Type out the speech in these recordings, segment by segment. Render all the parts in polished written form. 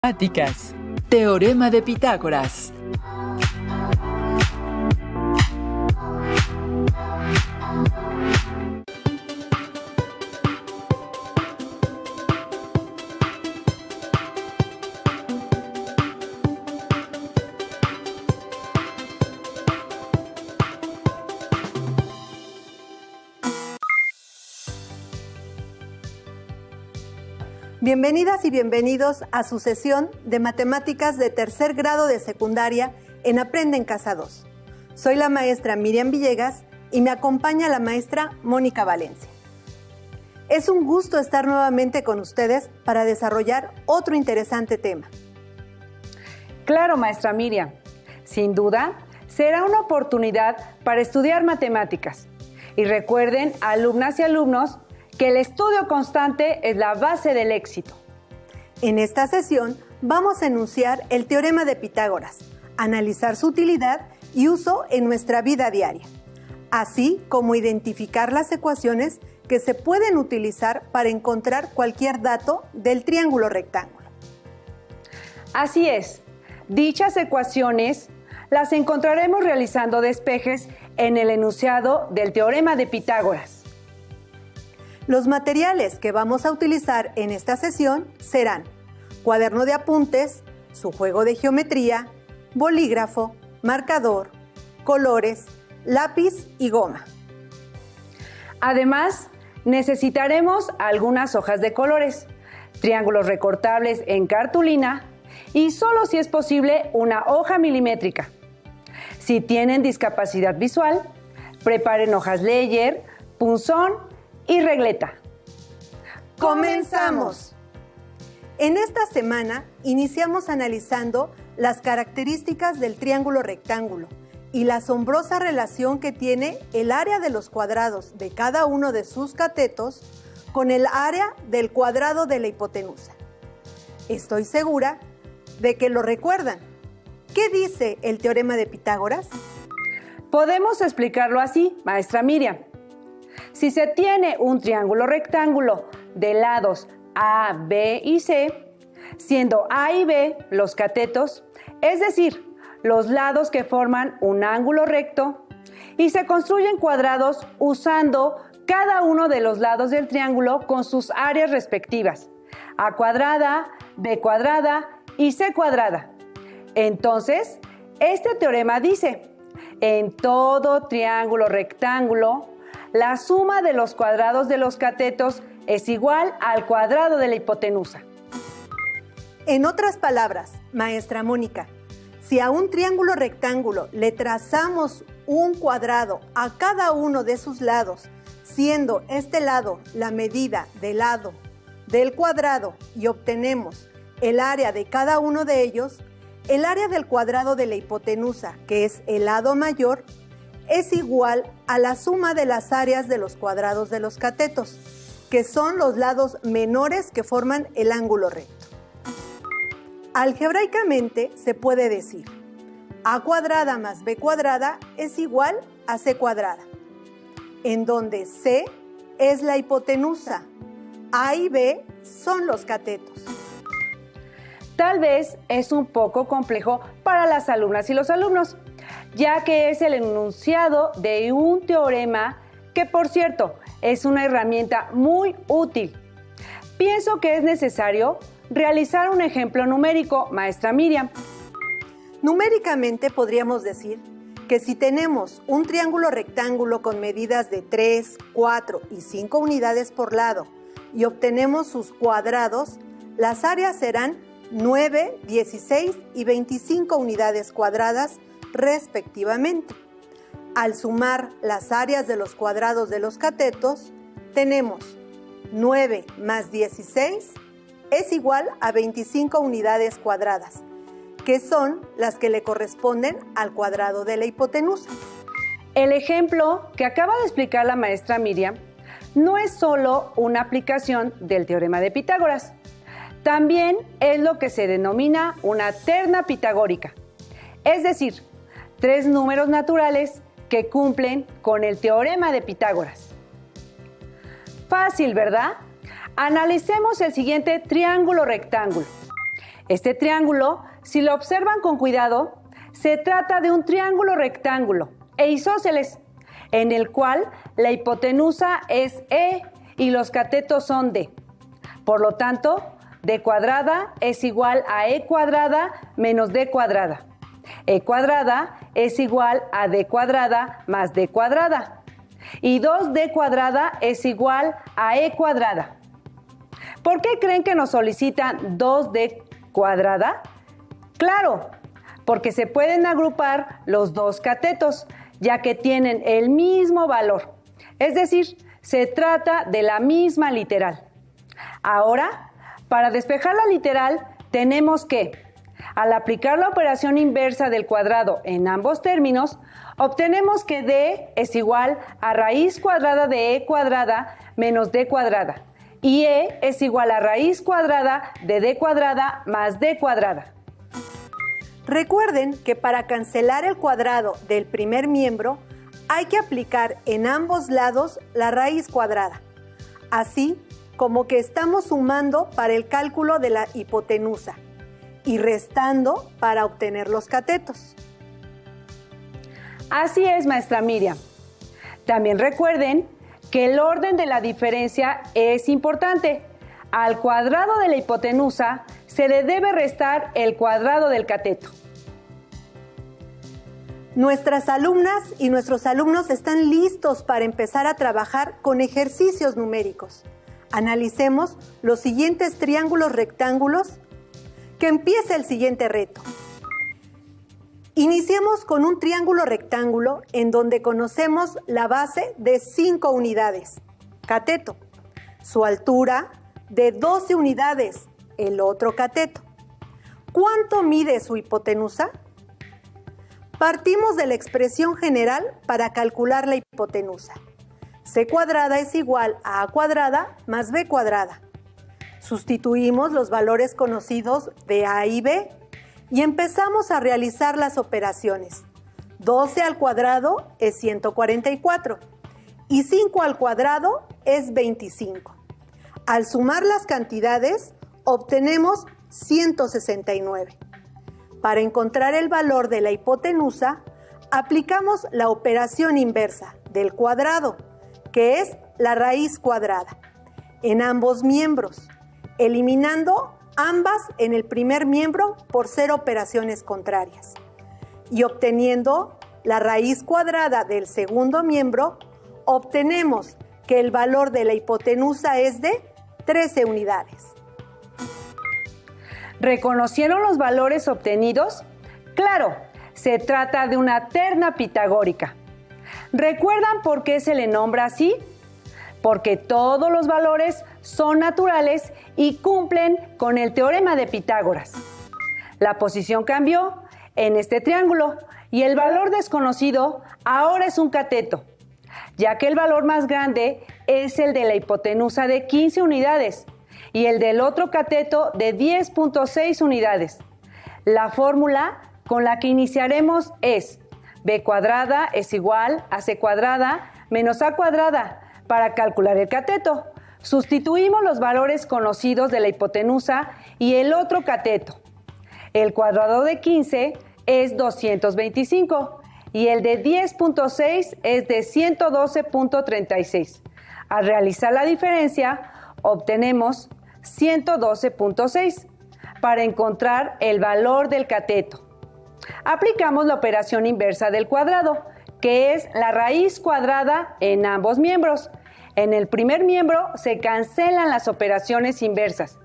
Matemáticas. Teorema de Pitágoras. Bienvenidas y bienvenidos a su sesión de Matemáticas de tercer grado de secundaria en Aprende en Casa 2. Soy la maestra Miriam Villegas y me acompaña la maestra Mónica Valencia. Es un gusto estar nuevamente con ustedes para desarrollar otro interesante tema. Claro, maestra Miriam. Sin duda, será una oportunidad para estudiar matemáticas. Y recuerden, alumnas y alumnos, que el estudio constante es la base del éxito. En esta sesión vamos a enunciar el teorema de Pitágoras, analizar su utilidad y uso en nuestra vida diaria, así como identificar las ecuaciones que se pueden utilizar para encontrar cualquier dato del triángulo rectángulo. Así es, dichas ecuaciones las encontraremos realizando despejes en el enunciado del teorema de Pitágoras. Los materiales que vamos a utilizar en esta sesión serán cuaderno de apuntes, su juego de geometría, bolígrafo, marcador, colores, lápiz y goma. Además, necesitaremos algunas hojas de colores, triángulos recortables en cartulina y solo si es posible una hoja milimétrica. Si tienen discapacidad visual, preparen hojas Leyer, punzón y regleta. ¡Comenzamos! En esta semana iniciamos analizando las características del triángulo rectángulo y la asombrosa relación que tiene el área de los cuadrados de cada uno de sus catetos con el área del cuadrado de la hipotenusa. Estoy segura de que lo recuerdan. ¿Qué dice el teorema de Pitágoras? Podemos explicarlo así, maestra Miriam. Si se tiene un triángulo rectángulo de lados A, B y C, siendo A y B los catetos, es decir, los lados que forman un ángulo recto, y se construyen cuadrados usando cada uno de los lados del triángulo con sus áreas respectivas, A cuadrada, B cuadrada y C cuadrada. Entonces, este teorema dice, en todo triángulo rectángulo, la suma de los cuadrados de los catetos es igual al cuadrado de la hipotenusa. En otras palabras, maestra Mónica, si a un triángulo rectángulo le trazamos un cuadrado a cada uno de sus lados, siendo este lado la medida del lado del cuadrado y obtenemos el área de cada uno de ellos, el área del cuadrado de la hipotenusa, que es el lado mayor, es igual a la suma de las áreas de los cuadrados de los catetos, que son los lados menores que forman el ángulo recto. Algebraicamente se puede decir A cuadrada más B cuadrada es igual a C cuadrada, en donde C es la hipotenusa, A y B son los catetos. Tal vez es un poco complejo para las alumnas y los alumnos, ya que es el enunciado de un teorema que, por cierto, es una herramienta muy útil. Pienso que es necesario realizar un ejemplo numérico, maestra Miriam. Numéricamente podríamos decir que si tenemos un triángulo rectángulo con medidas de 3, 4 y 5 unidades por lado y obtenemos sus cuadrados, las áreas serán 9, 16 y 25 unidades cuadradas respectivamente. Al sumar las áreas de los cuadrados de los catetos, tenemos 9 más 16 es igual a 25 unidades cuadradas, que son las que le corresponden al cuadrado de la hipotenusa. El ejemplo que acaba de explicar la maestra Miriam no es solo una aplicación del teorema de Pitágoras, también es lo que se denomina una terna pitagórica, es decir, 3 números naturales que cumplen con el teorema de Pitágoras. Fácil, ¿verdad? Analicemos el siguiente triángulo rectángulo. Este triángulo, si lo observan con cuidado, se trata de un triángulo rectángulo e isósceles, en el cual la hipotenusa es E y los catetos son D. Por lo tanto, D cuadrada es igual a E cuadrada menos D cuadrada. E cuadrada es igual a D cuadrada más D cuadrada. Y 2D cuadrada es igual a E cuadrada. ¿Por qué creen que nos solicitan 2D cuadrada? Claro, porque se pueden agrupar los dos catetos, ya que tienen el mismo valor. Es decir, se trata de la misma literal. Ahora, para despejar la literal, tenemos que, al aplicar la operación inversa del cuadrado en ambos términos, obtenemos que D es igual a raíz cuadrada de E cuadrada menos D cuadrada. Y E es igual a raíz cuadrada de D cuadrada más D cuadrada. Recuerden que para cancelar el cuadrado del primer miembro, hay que aplicar en ambos lados la raíz cuadrada, así como que estamos sumando para el cálculo de la hipotenusa y restando para obtener los catetos. Así es, maestra Miriam. También recuerden que el orden de la diferencia es importante. Al cuadrado de la hipotenusa se le debe restar el cuadrado del cateto. Nuestras alumnas y nuestros alumnos están listos para empezar a trabajar con ejercicios numéricos. Analicemos los siguientes triángulos rectángulos. Que empiece el siguiente reto. Iniciemos con un triángulo rectángulo en donde conocemos la base de 5 unidades, cateto. Su altura de 12 unidades, el otro cateto. ¿Cuánto mide su hipotenusa? Partimos de la expresión general para calcular la hipotenusa. C cuadrada es igual a A cuadrada más B cuadrada. Sustituimos los valores conocidos de A y B y empezamos a realizar las operaciones. 12 al cuadrado es 144 y 5 al cuadrado es 25. Al sumar las cantidades, obtenemos 169. Para encontrar el valor de la hipotenusa, aplicamos la operación inversa del cuadrado, que es la raíz cuadrada, en ambos miembros, eliminando ambas en el primer miembro por ser operaciones contrarias y obteniendo la raíz cuadrada del segundo miembro, obtenemos que el valor de la hipotenusa es de 13 unidades. ¿Reconocieron los valores obtenidos? Claro, se trata de una terna pitagórica. ¿Recuerdan por qué se le nombra así? Porque todos los valores son naturales y cumplen con el teorema de Pitágoras. La posición cambió en este triángulo y el valor desconocido ahora es un cateto, ya que el valor más grande es el de la hipotenusa de 15 unidades y el del otro cateto de 10.6 unidades. La fórmula con la que iniciaremos es B cuadrada es igual a C cuadrada menos A cuadrada para calcular el cateto. Sustituimos los valores conocidos de la hipotenusa y el otro cateto. El cuadrado de 15 es 225 y el de 10.6 es de 112.36. Al realizar la diferencia, obtenemos 112.6 para encontrar el valor del cateto. Aplicamos la operación inversa del cuadrado, que es la raíz cuadrada en ambos miembros. En el primer miembro se cancelan las operaciones inversas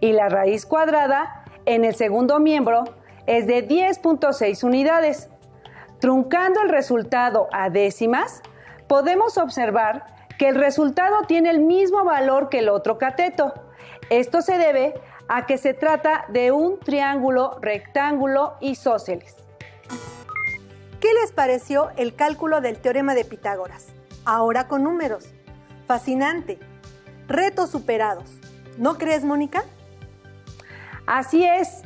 y la raíz cuadrada en el segundo miembro es de 10.6 unidades. Truncando el resultado a décimas, podemos observar que el resultado tiene el mismo valor que el otro cateto. Esto se debe a que se trata de un triángulo rectángulo isósceles. ¿Qué les pareció el cálculo del teorema de Pitágoras? Ahora con números. Fascinante. Retos superados. ¿No crees, Mónica? Así es.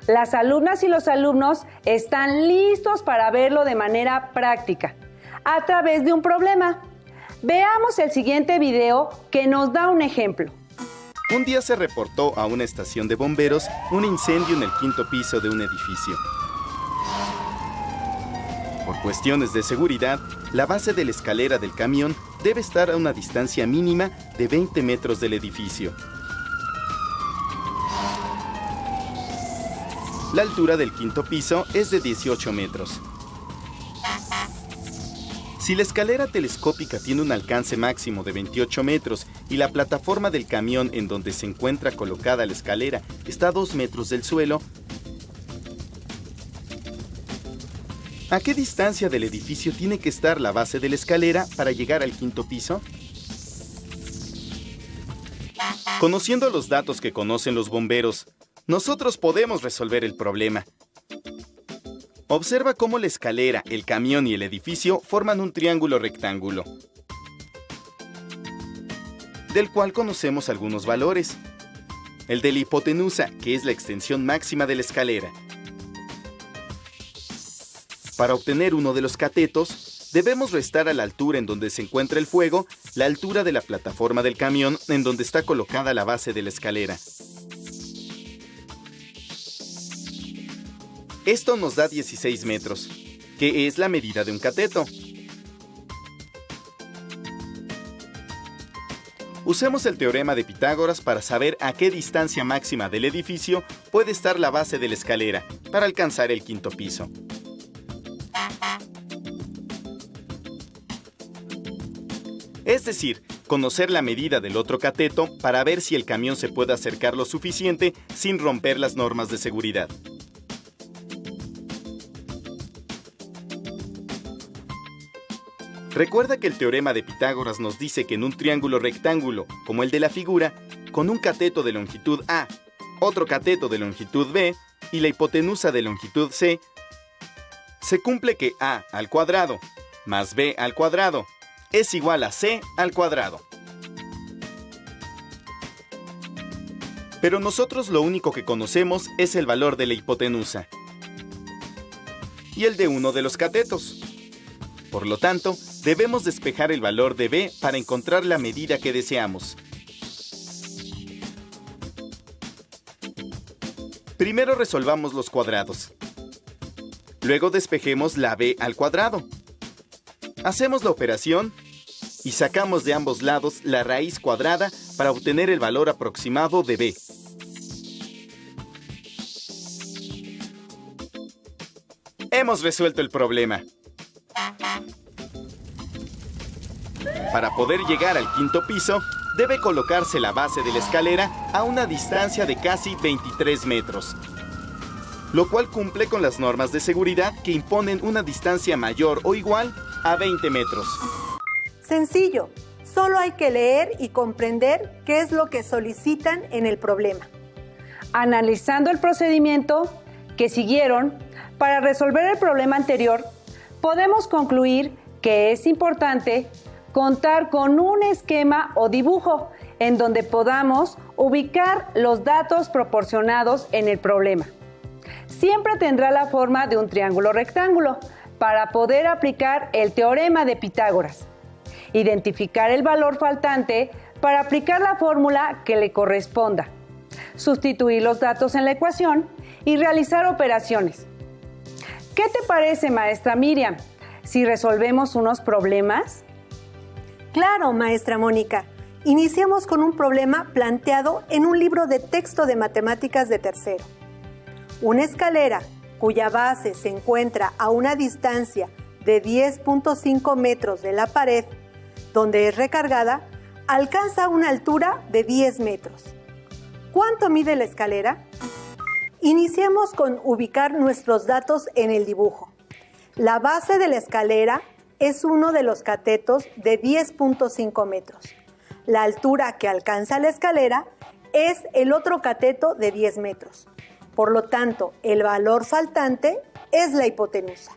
Las alumnas y los alumnos están listos para verlo de manera práctica, a través de un problema. Veamos el siguiente video que nos da un ejemplo. Un día se reportó a una estación de bomberos un incendio en el 5º piso de un edificio. Por cuestiones de seguridad, la base de la escalera del camión debe estar a una distancia mínima de 20 metros del edificio. La altura del 5º piso es de 18 metros. Si la escalera telescópica tiene un alcance máximo de 28 metros y la plataforma del camión en donde se encuentra colocada la escalera está a 2 metros del suelo, ¿a qué distancia del edificio tiene que estar la base de la escalera para llegar al 5º piso? Conociendo los datos que conocen los bomberos, nosotros podemos resolver el problema. Observa cómo la escalera, el camión y el edificio forman un triángulo rectángulo, del cual conocemos algunos valores. El de la hipotenusa, que es la extensión máxima de la escalera. Para obtener uno de los catetos, debemos restar a la altura en donde se encuentra el fuego, la altura de la plataforma del camión en donde está colocada la base de la escalera. Esto nos da 16 metros, que es la medida de un cateto. Usemos el teorema de Pitágoras para saber a qué distancia máxima del edificio puede estar la base de la escalera para alcanzar el 5º piso. Es decir, conocer la medida del otro cateto para ver si el camión se puede acercar lo suficiente sin romper las normas de seguridad. Recuerda que el teorema de Pitágoras nos dice que en un triángulo rectángulo, como el de la figura, con un cateto de longitud A, otro cateto de longitud B y la hipotenusa de longitud C, se cumple que A al cuadrado más B al cuadrado es igual a C al cuadrado. Pero nosotros lo único que conocemos es el valor de la hipotenusa y el de uno de los catetos. Por lo tanto, debemos despejar el valor de B para encontrar la medida que deseamos. Primero resolvamos los cuadrados. Luego despejemos la B al cuadrado. Hacemos la operación y sacamos de ambos lados la raíz cuadrada para obtener el valor aproximado de B. Hemos resuelto el problema. Para poder llegar al 5º piso, debe colocarse la base de la escalera a una distancia de casi 23 metros, lo cual cumple con las normas de seguridad que imponen una distancia mayor o igual a 20 metros. Sencillo, solo hay que leer y comprender qué es lo que solicitan en el problema. Analizando el procedimiento que siguieron para resolver el problema anterior, podemos concluir que es importante contar con un esquema o dibujo en donde podamos ubicar los datos proporcionados en el problema. Siempre tendrá la forma de un triángulo rectángulo para poder aplicar el teorema de Pitágoras, identificar el valor faltante para aplicar la fórmula que le corresponda, sustituir los datos en la ecuación y realizar operaciones. ¿Qué te parece, maestra Miriam, si resolvemos unos problemas? Claro, maestra Mónica. Iniciamos con un problema planteado en un libro de texto de matemáticas de tercero. Una escalera cuya base se encuentra a una distancia de 10.5 metros de la pared donde es recargada, alcanza una altura de 10 metros. ¿Cuánto mide la escalera? Iniciemos con ubicar nuestros datos en el dibujo. La base de la escalera es uno de los catetos de 10.5 metros. La altura que alcanza la escalera es el otro cateto de 10 metros. Por lo tanto, el valor faltante es la hipotenusa.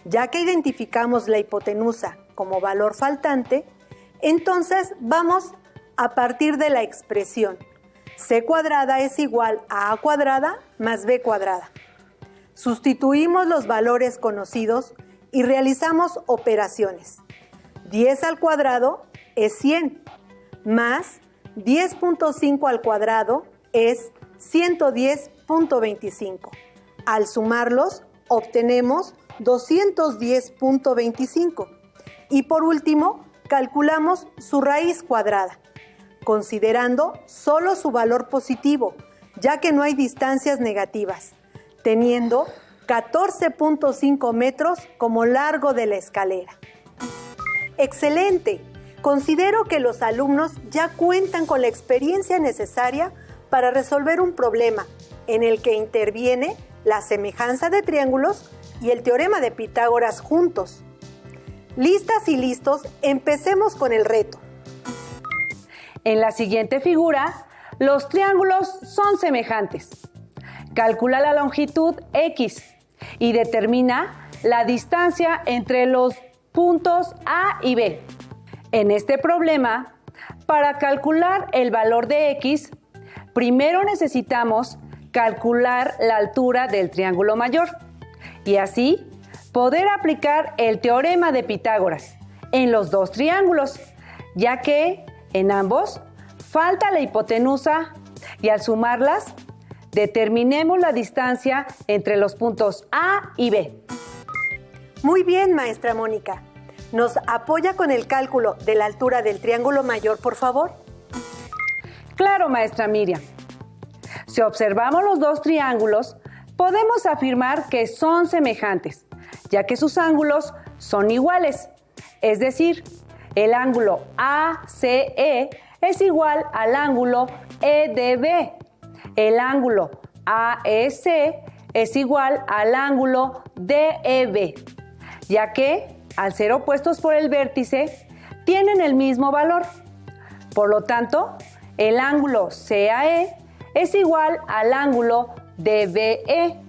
Ya que identificamos la hipotenusa como valor faltante, entonces vamos a partir de la expresión c cuadrada es igual a cuadrada más b cuadrada. Sustituimos los valores conocidos y realizamos operaciones. 10 al cuadrado es 100, más 10.5 al cuadrado es 110.25. Al sumarlos, obtenemos 210.25. Y por último, calculamos su raíz cuadrada, considerando solo su valor positivo, ya que no hay distancias negativas, teniendo 14.5 metros como largo de la escalera. ¡Excelente! Considero que los alumnos ya cuentan con la experiencia necesaria para resolver un problema en el que interviene la semejanza de triángulos y el teorema de Pitágoras juntos. Listas y listos, empecemos con el reto. En la siguiente figura, los triángulos son semejantes. Calcula la longitud X y determina la distancia entre los puntos A y B. En este problema, para calcular el valor de X, primero necesitamos calcular la altura del triángulo mayor y así poder aplicar el teorema de Pitágoras en los dos triángulos, ya que en ambos falta la hipotenusa y al sumarlas determinemos la distancia entre los puntos A y B. Muy bien, maestra Mónica. ¿Nos apoya con el cálculo de la altura del triángulo mayor, por favor? Claro, maestra Miriam. Si observamos los dos triángulos, podemos afirmar que son semejantes, ya que sus ángulos son iguales. Es decir, el ángulo ACE es igual al ángulo EDB. El ángulo AEC es igual al ángulo DEB, ya que al ser opuestos por el vértice, tienen el mismo valor. Por lo tanto, el ángulo CAE es igual al ángulo DBE.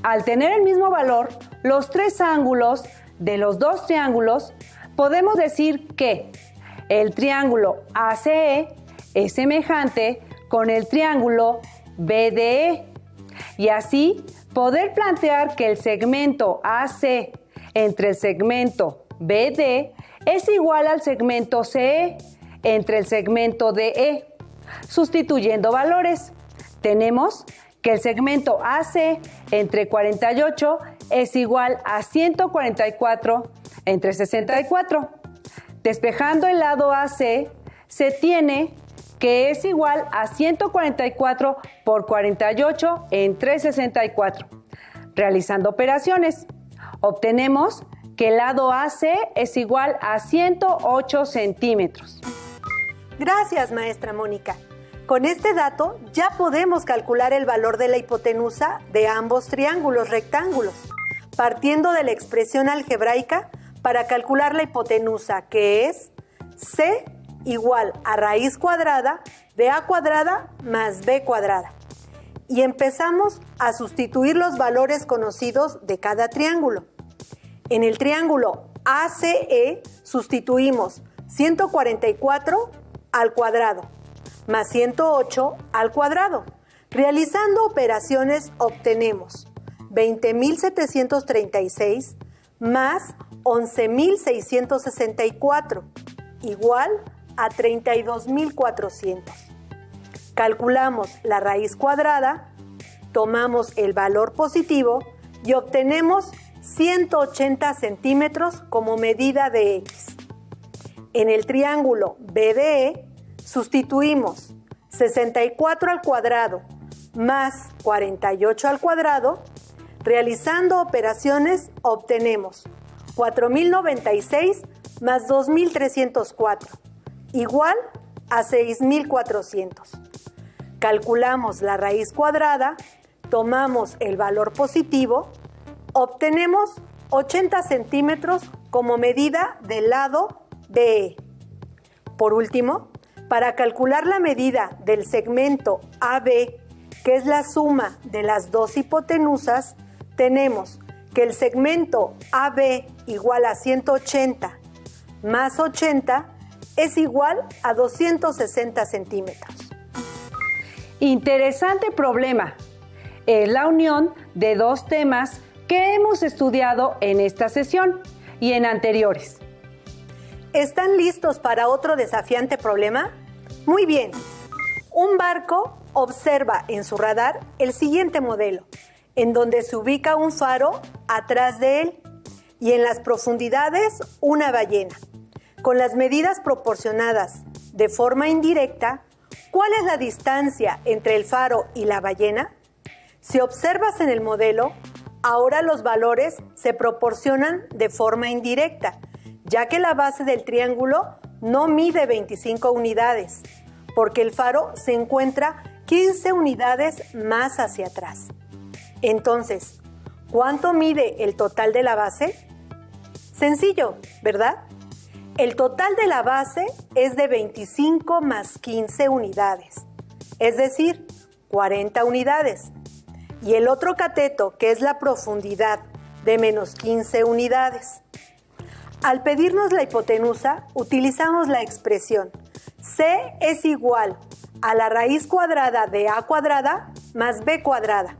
Al tener el mismo valor, los tres ángulos de los dos triángulos, podemos decir que el triángulo ACE es semejante con el triángulo BDE. Y así poder plantear que el segmento AC entre el segmento BD es igual al segmento CE entre el segmento DE. Sustituyendo valores, tenemos que el segmento AC entre 48 es igual a 144 entre 64. Despejando el lado AC, se tiene que es igual a 144 por 48 entre 64. Realizando operaciones, obtenemos que el lado AC es igual a 108 centímetros. Gracias, maestra Mónica. Con este dato ya podemos calcular el valor de la hipotenusa de ambos triángulos rectángulos, partiendo de la expresión algebraica para calcular la hipotenusa, que es C igual a raíz cuadrada de A cuadrada más B cuadrada. Y empezamos a sustituir los valores conocidos de cada triángulo. En el triángulo ACE sustituimos 144 al cuadrado más 108 al cuadrado. Realizando operaciones obtenemos 20.736 más 11.664 igual a 32.400. Calculamos la raíz cuadrada, tomamos el valor positivo y obtenemos 180 centímetros como medida de X. En el triángulo BDE sustituimos 64 al cuadrado más 48 al cuadrado. Realizando operaciones obtenemos 4.096 más 2.304 igual a 6.400. Calculamos la raíz cuadrada, tomamos el valor positivo, obtenemos 80 centímetros como medida del lado BE. Por último, para calcular la medida del segmento AB, que es la suma de las dos hipotenusas, tenemos que el segmento AB igual a 180 más 80 es igual a 260 centímetros. Interesante problema. Es la unión de dos temas que hemos estudiado en esta sesión y en anteriores. ¿Están listos para otro desafiante problema? Muy bien. Un barco observa en su radar el siguiente modelo, en donde se ubica un faro atrás de él y en las profundidades una ballena. Con las medidas proporcionadas de forma indirecta, ¿cuál es la distancia entre el faro y la ballena? Si observas en el modelo, ahora los valores se proporcionan de forma indirecta, ya que la base del triángulo no mide 25 unidades, porque el faro se encuentra 15 unidades más hacia atrás. Entonces, ¿cuánto mide el total de la base? Sencillo, ¿verdad? El total de la base es de 25 más 15 unidades, es decir, 40 unidades. Y el otro cateto, que es la profundidad, de menos 15 unidades. Al pedirnos la hipotenusa, utilizamos la expresión C es igual a la raíz cuadrada de A cuadrada más B cuadrada.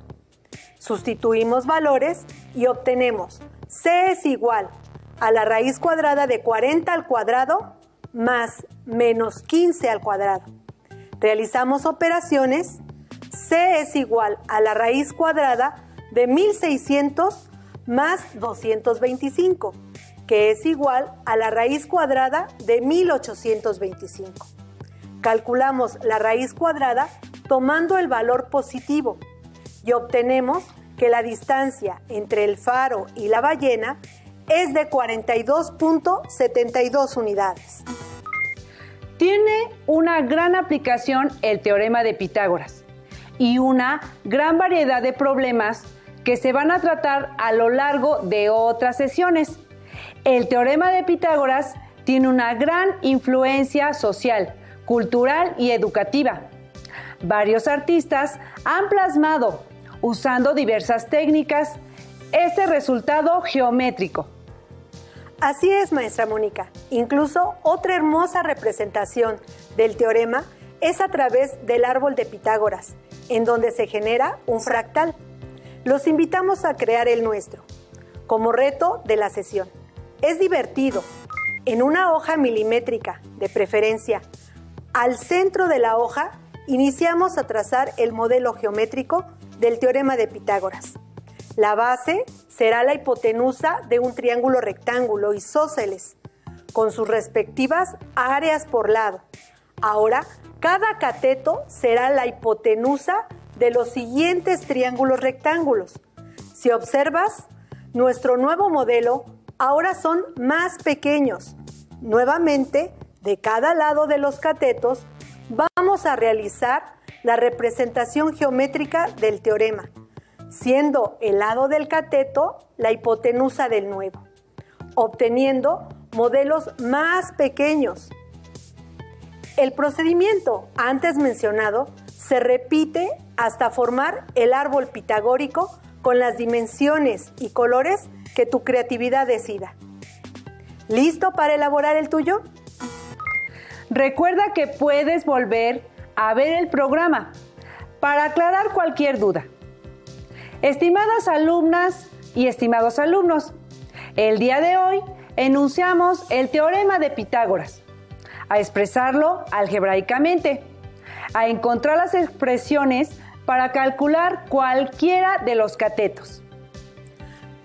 Sustituimos valores y obtenemos C es igual a la raíz cuadrada de 40 al cuadrado más menos 15 al cuadrado. Realizamos operaciones. C es igual a la raíz cuadrada de 1600 más 225, que es igual a la raíz cuadrada de 1825. Calculamos la raíz cuadrada tomando el valor positivo y obtenemos que la distancia entre el faro y la ballena es de 42.72 unidades. Tiene una gran aplicación el teorema de Pitágoras y una gran variedad de problemas que se van a tratar a lo largo de otras sesiones. El teorema de Pitágoras tiene una gran influencia social, cultural y educativa. Varios artistas han plasmado, usando diversas técnicas, este resultado geométrico. Así es, maestra Mónica. Incluso otra hermosa representación del teorema es a través del árbol de Pitágoras, en donde se genera un fractal. Los invitamos a crear el nuestro, como reto de la sesión. Es divertido. En una hoja milimétrica, de preferencia, al centro de la hoja, iniciamos a trazar el modelo geométrico del teorema de Pitágoras. La base será la hipotenusa de un triángulo rectángulo isósceles, con sus respectivas áreas por lado. Ahora, cada cateto será la hipotenusa de los siguientes triángulos rectángulos. Si observas, nuestro nuevo modelo ahora son más pequeños. Nuevamente, de cada lado de los catetos, vamos a realizar la representación geométrica del teorema, siendo el lado del cateto la hipotenusa del nuevo, obteniendo modelos más pequeños. El procedimiento antes mencionado se repite hasta formar el árbol pitagórico con las dimensiones y colores que tu creatividad decida. ¿Listo para elaborar el tuyo? Recuerda que puedes volver a ver el programa para aclarar cualquier duda. Estimadas alumnas y estimados alumnos, el día de hoy enunciamos el teorema de Pitágoras, a expresarlo algebraicamente, a encontrar las expresiones para calcular cualquiera de los catetos.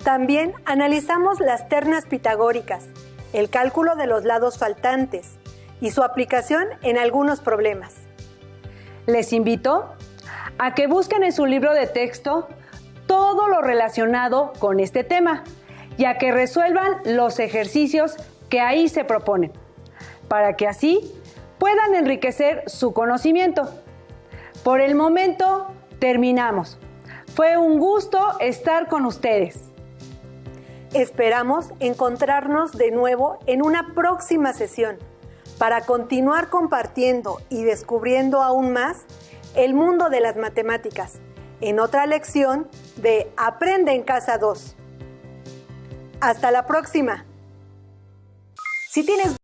También analizamos las ternas pitagóricas, el cálculo de los lados faltantes y su aplicación en algunos problemas. Les invito a que busquen en su libro de texto todo lo relacionado con este tema y a que resuelvan los ejercicios que ahí se proponen, para que así puedan enriquecer su conocimiento. Por el momento, terminamos. Fue un gusto estar con ustedes. Esperamos encontrarnos de nuevo en una próxima sesión para continuar compartiendo y descubriendo aún más el mundo de las matemáticas en otra lección de Aprende en Casa 2. Hasta la próxima. Si tienes